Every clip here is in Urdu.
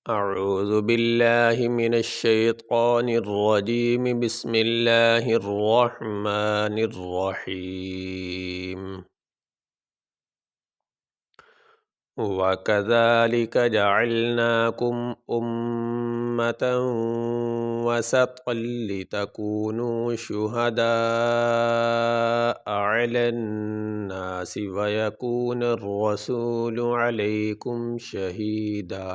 اعوذ باللہ من الشیطان الرجیم بسم اللہ الرحمن الرحیم وَكَذَلِكَ جَعَلْنَاكُمْ أُمَّةً وَسَطًا لِتَكُونُوا شُهَدَاءَ عَلَى النَّاسِ وَيَكُونَ الرَّسُولُ عَلَيْكُمْ شَهِيدًا۔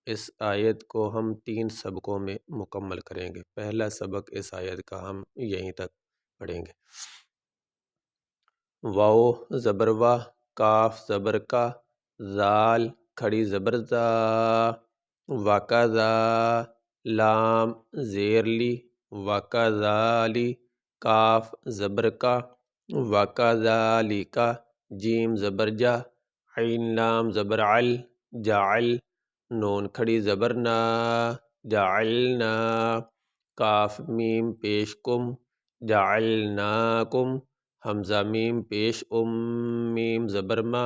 اس آیت کو ہم 3 سبقوں میں مکمل کریں گے۔ پہلا سبق اس آیت کا ہم یہیں تک پڑھیں گے۔ واو زبر وا، کاف زبر کا، زال کھڑی زبر زا، وکذا لام زیر لی، وکذالی کاف زبر کا، وکذالک جیم زبر جا، عین لام زبر عل، جعل نون کھڑی زبر نا، جعلنا کاف میم پیش کم، جعلناکم حمزہ میم پیش میم زبر ما،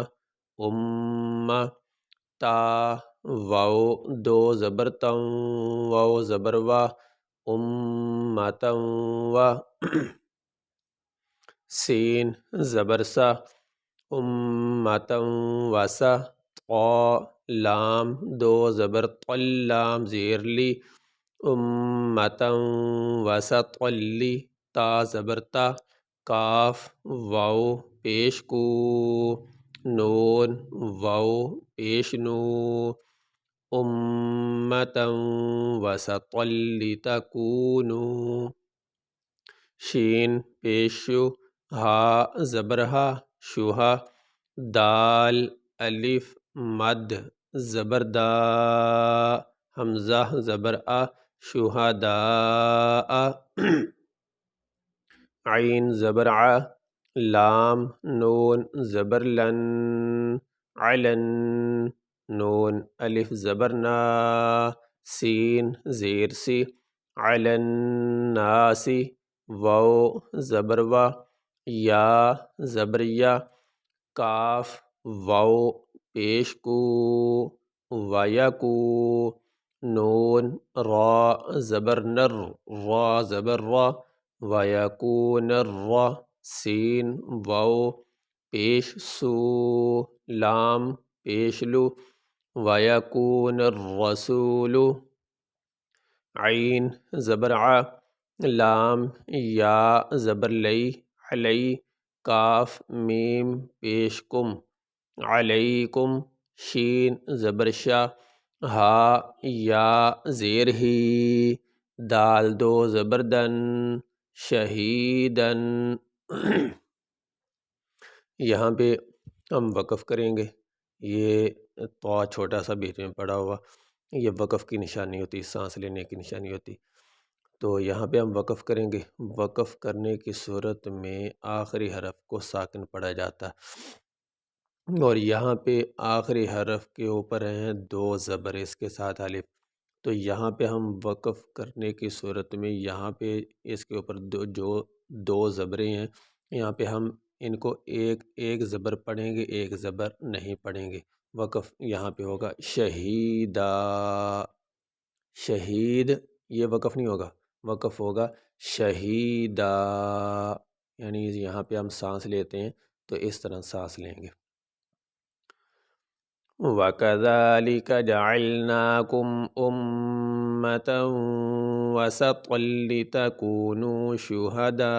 تا واو دو زبر تم، واو زبر وا، امتم و سین زبر سا، امتم وسا، لام دو زبر طل لام زیر لی، امتم وسطا لی، تا زبر تا، کاف واو پیش کو، نون واو پیش نو، امتم وسطا لتکونو، شین پیش شو، ہا زبر ہا شوہا، دال الف مد زبر دا، حمزہ زبر آ شہداء، عین زبر ع، لام نون زبر لن، علن نون الف زبر نا، سین زیر سی، علن ناسی واو زبر وا، یا زبر یا، کاف واو پیش کو، ویکو نون را زبر نر، را زبر را، ویکون الرا، سین واو پیش سو، لام پیش لو، ویکون الرسول، عین زبر ع، لام یا زبر لئی، علی کاف میم پیش کم، علیکم شین زبر شا، ہا یا زیر ہی، دال دو زبر دن، شہیدن۔ یہاں پہ ہم وقف کریں گے۔ یہ طا چھوٹا سا بیچ میں پڑا ہوا، یہ وقف کی نشانی ہوتی، سانس لینے کی نشانی ہوتی۔ تو یہاں پہ ہم وقف کریں گے۔ وقف کرنے کی صورت میں آخری حرف کو ساکن پڑھا جاتا ہے، اور یہاں پہ آخری حرف کے اوپر ہیں 2 زبر اس کے ساتھ الف۔ تو یہاں پہ ہم وقف کرنے کی صورت میں یہاں پہ اس کے اوپر جو 2 زبریں ہیں، یہاں پہ ہم ان کو ایک زبر پڑھیں گے، ایک زبر نہیں پڑھیں گے۔ وقف یہاں پہ ہوگا شہیدہ، شہید یہ وقف نہیں ہوگا، وقف ہوگا شہیدہ، یعنی یہاں پہ ہم سانس لیتے ہیں تو اس طرح سانس لیں گے۔ وَكَذَلِكَ جَعَلْنَاكُمْ أُمَّةً وَسَطًا لِتَكُونُوا شُهَدَاءَ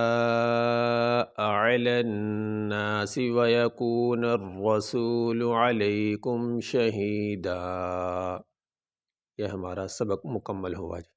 عَلَى النَّاسِ وَيَكُونَ الرَّسُولُ عَلَيْكُمْ شَهِيدًا۔ یہ ہمارا سبق مکمل ہوا جی۔